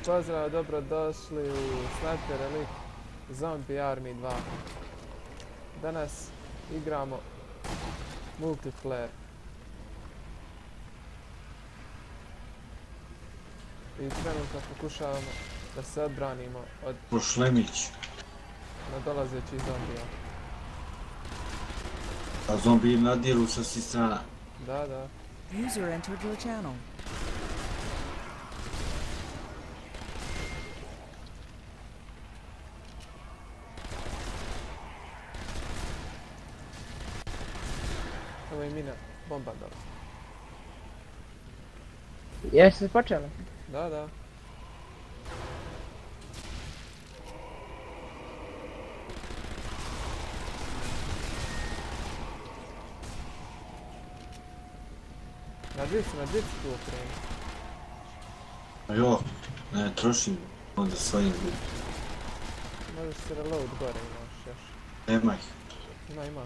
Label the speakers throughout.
Speaker 1: Pozdrav, dobrodošli u Sniper Elite Zombie Army 2. Danas igramo multiplayer. I trenutno pokušavamo da se odbranimo od nadolazećih zombija.
Speaker 2: A zombiji nadiru sa svih strana.
Speaker 1: Da, da.
Speaker 3: User entered your channel.
Speaker 1: Evo je mina, bomba dala.
Speaker 4: Jeste počeli?
Speaker 1: Da, da. Na dvici tu okreni.
Speaker 2: A jo, ne trošim onda svojim ljudi.
Speaker 1: Možeš se reload gore imaš još.
Speaker 2: Nema ih.
Speaker 1: Ima.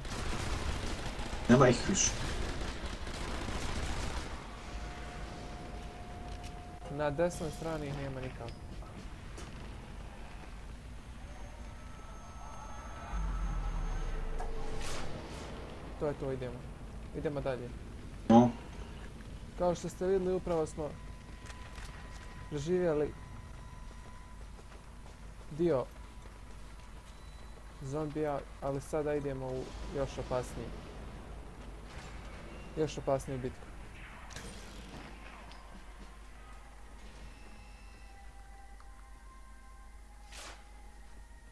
Speaker 2: Nema ih više.
Speaker 1: Na desnoj strani ih nema nikako. To je to, idemo. Idemo dalje.
Speaker 2: No.
Speaker 1: Kao što ste vidjeli, upravo smo preživjeli dio zombija, ali sada idemo u još opasniju bitku.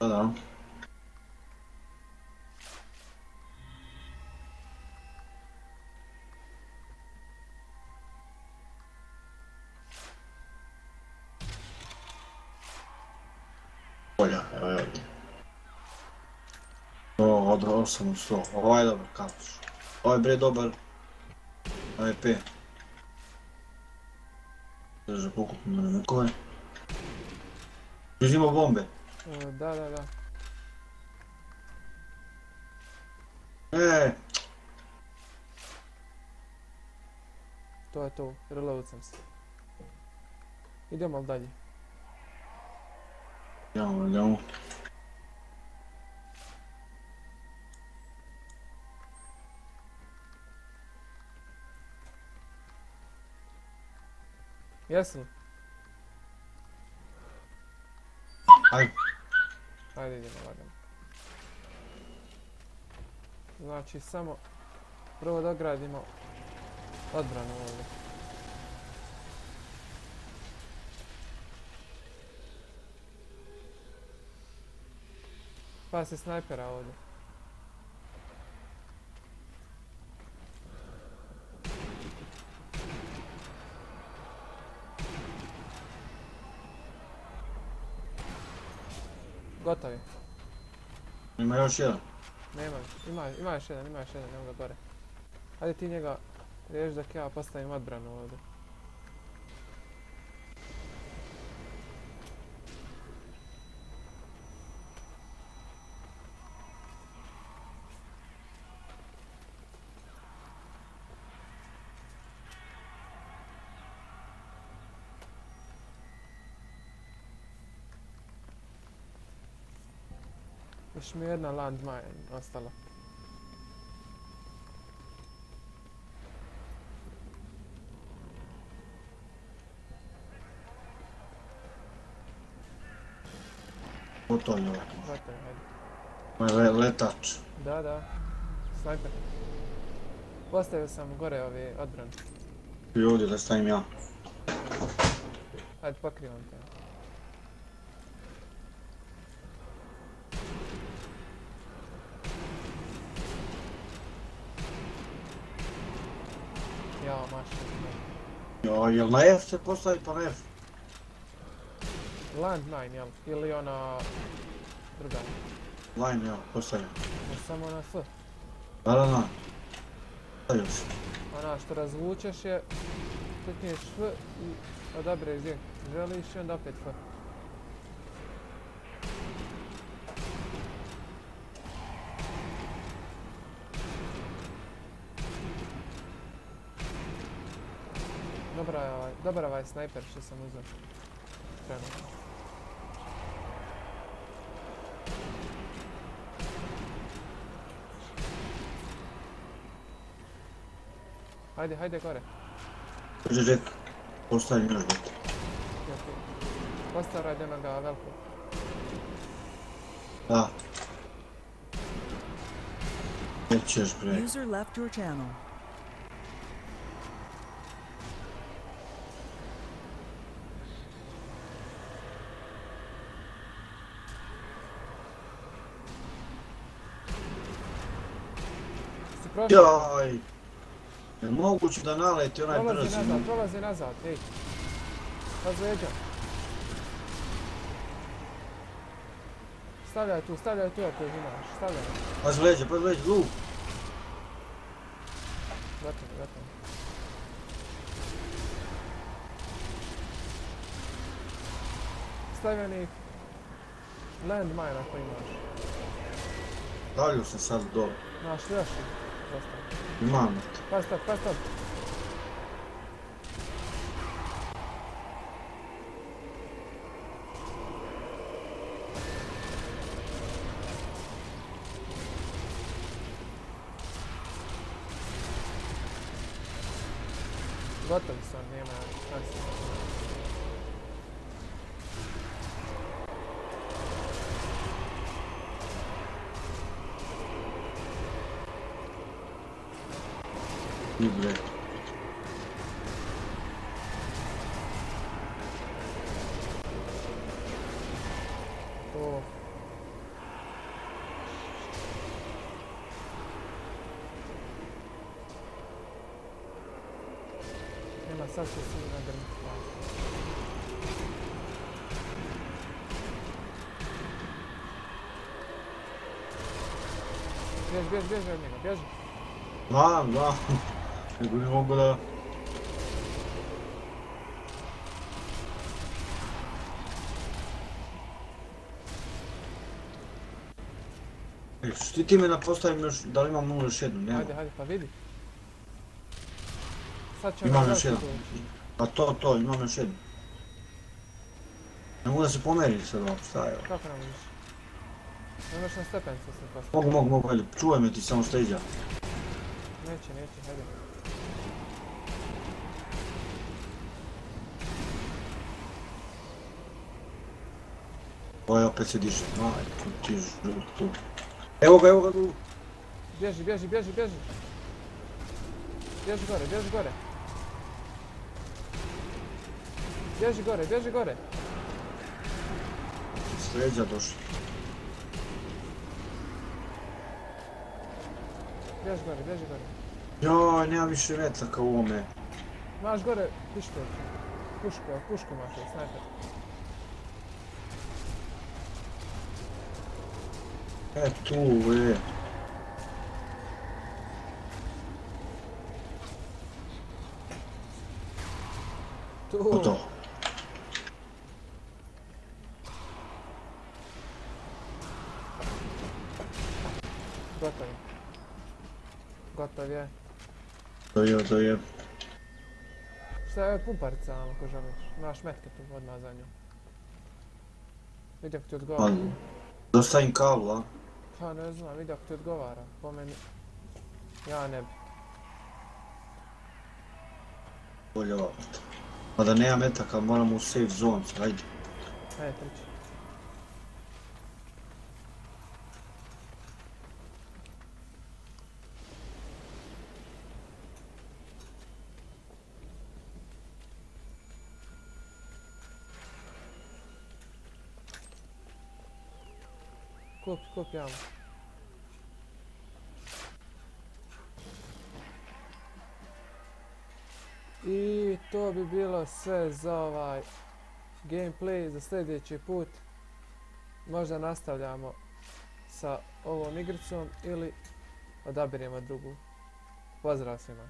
Speaker 2: Da. Polja, evo je ovdje. Odrao sam u 100. Ovaj je dobar, kapuš. Ovaj bre dobar. Ovaj P. Drže pokupno na nekove. Uzimo bombe.
Speaker 1: Da. To je to, reload sam se. Idemo dalje.
Speaker 2: Idemo.
Speaker 1: Jesi li? Ajde idemo lagano. Znači samo prvo dogradimo odbranu ovdje. Pa se snajpera ovdje. Gotov je.
Speaker 2: Ima još jedan.
Speaker 1: Nema, ima još jedan, evo ga gore. Ajde ti njega riješ dok ja postavim odbranu ovdje. Još mi je jedna landmine ostala.
Speaker 2: Gotov je ovaj.
Speaker 1: Gotov je, ajde.
Speaker 2: Ovaj letač.
Speaker 1: Da. Snajper. Postavio sam gore ove odbrane.
Speaker 2: I ovdje da stavim ja.
Speaker 1: Ajde, pokrivam te. Jao, maša.
Speaker 2: Jel na F se postavi pa na F?
Speaker 1: Landmine, jel? Ili ona druga?
Speaker 2: Line, ja, postavim.
Speaker 1: Samo na F.
Speaker 2: Da. Stavio se.
Speaker 1: Ona što razvučeš je, klikneš F i odabereš gdje želiš i onda opet F. Dobar ovaj snajper što sam uzeo. spremno. Hajde, hajde gore.
Speaker 2: Dođe Jack, postavim još bot.
Speaker 1: Postav radi onoga velikog.
Speaker 2: Da. Nećeš bre.
Speaker 3: User left your channel.
Speaker 1: Si prošao?
Speaker 2: Jaj! Je moguće da naleti onaj brzi?
Speaker 1: Prolazi nazad, ej. Razleđa. Stavljaj tu ako ih imaš, stavljaj.
Speaker 2: Pazi leđe, luk!
Speaker 1: Gotovo. Stavljaj onih landmine ako imaš.
Speaker 2: Stavljaju sam sad dole.
Speaker 1: Znaš, još ih. Dosta.
Speaker 2: Imam to.
Speaker 1: Pas top. Gotovi su on, nema šanse.
Speaker 2: I bre.
Speaker 1: O. Nema, sad će svi nagrnuti. Bježi od njega, bježi.
Speaker 2: Znam. Nego ne mogu da... Što ti me napostavim još, da li imam još jednu, nema?
Speaker 1: Hajde, pa vidi. Sad će
Speaker 2: Imam još jednu. Pa to, imam još jednu. Ne mogu da se pomerim sad ovo, šta je ovo?
Speaker 1: Kako ne možeš? Nemaš na stepenicu se postaviti.
Speaker 2: Mogu, ajde, čuvaj me ti samo steđa.
Speaker 1: Neće, hajde.
Speaker 2: Ovo opet se diže, majko ti žutu. Evo ga tu.
Speaker 1: Bježi. Bježi gore. Bježi gore.
Speaker 2: Sređa došla.
Speaker 1: Bježi gore.
Speaker 2: Joj, nema više metaka u ovome.
Speaker 1: Maš gore pištolj. Pušku maš, snajper.
Speaker 2: Tu,
Speaker 1: Tu.
Speaker 2: Gotovo.
Speaker 1: Gotov je.
Speaker 2: To je.
Speaker 1: Šta je pumparica ako želiš? Imaš metke tu odmah za nju. Vidi ako ti odgovara.
Speaker 2: Dostavim kablu, a?
Speaker 1: Pa ne znam, vidi ako ti odgovara. Po meni... Ja ne bi.
Speaker 2: Bolje ovako. Pa da nema metaka, moramo u safe zone, ajde.
Speaker 1: Ajde, trči. Kupi jamu. I to bi bilo sve za ovaj gameplay. Za sljedeći put možda nastavljamo sa ovom igricom ili odabiremo drugu. Pozdrav svima.